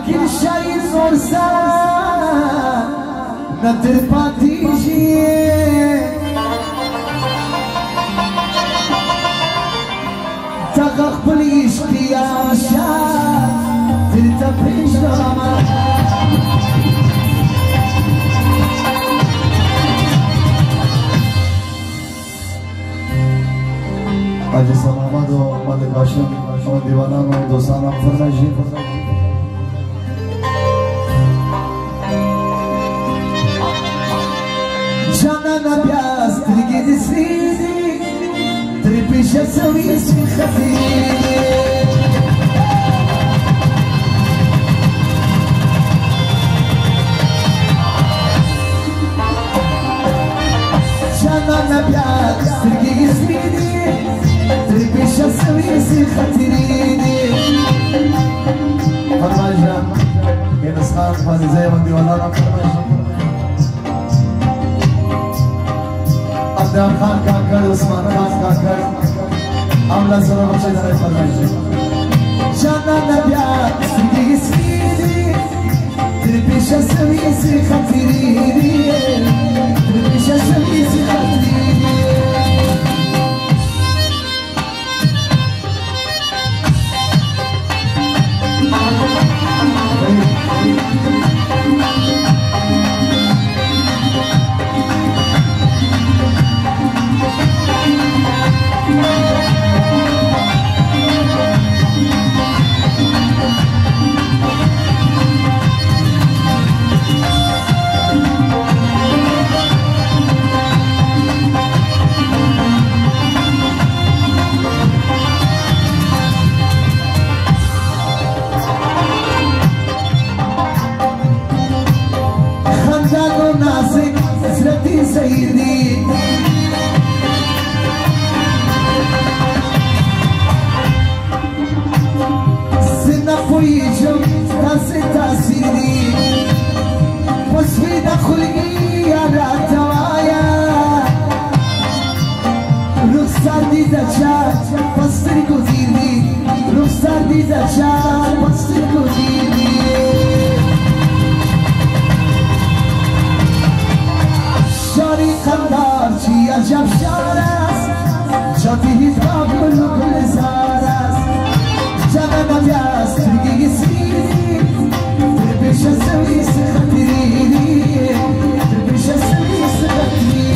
كل شيء صورسان نتر باتيجي تغق بليشكي يا شان تلتبريش راما Haji Salamat o Malik Hashim o Divanan o Dostan Farmaji Canana bias trigedi sridi Tripisha savisi khatiri Canana bias trigedi sridi Tripisha savisi khatiri Farmaji Bin Asqan Fazizay o Divanan Farmaji Abdel Khan Kankar, Usman Khan Kankar Amla sana bakşaydan etmezler Canana biat sigi sigi Tripişa seviyesi khatiri Tripişa seviyesi khatiri سيدي سنة فويجم تاستا سيدي وسفيدة خلقي على التوايا رخصار دي دجاج بستركو ديني رخصار دي دجاج بستركو ديني شاری خندار چی عجب شار است جاتی هیتاب کلو کل زار است جانا نبیاست ترگی سیدی تربیش سویس خطیری تربیش سویس خطیری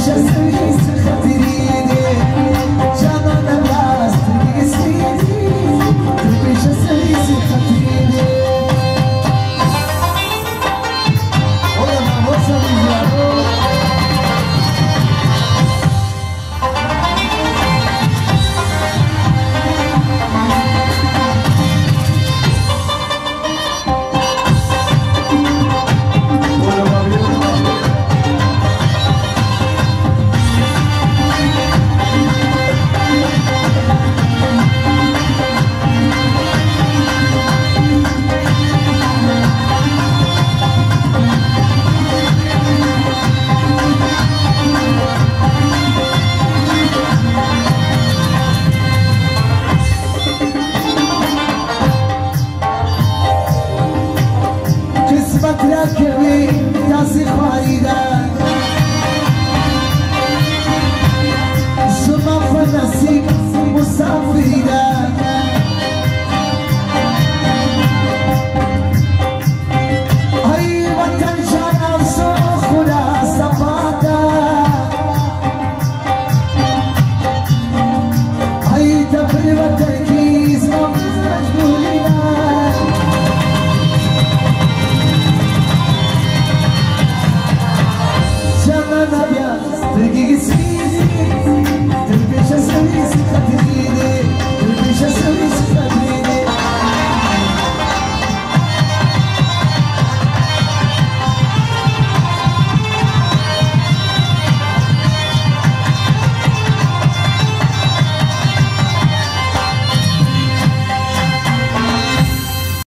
Just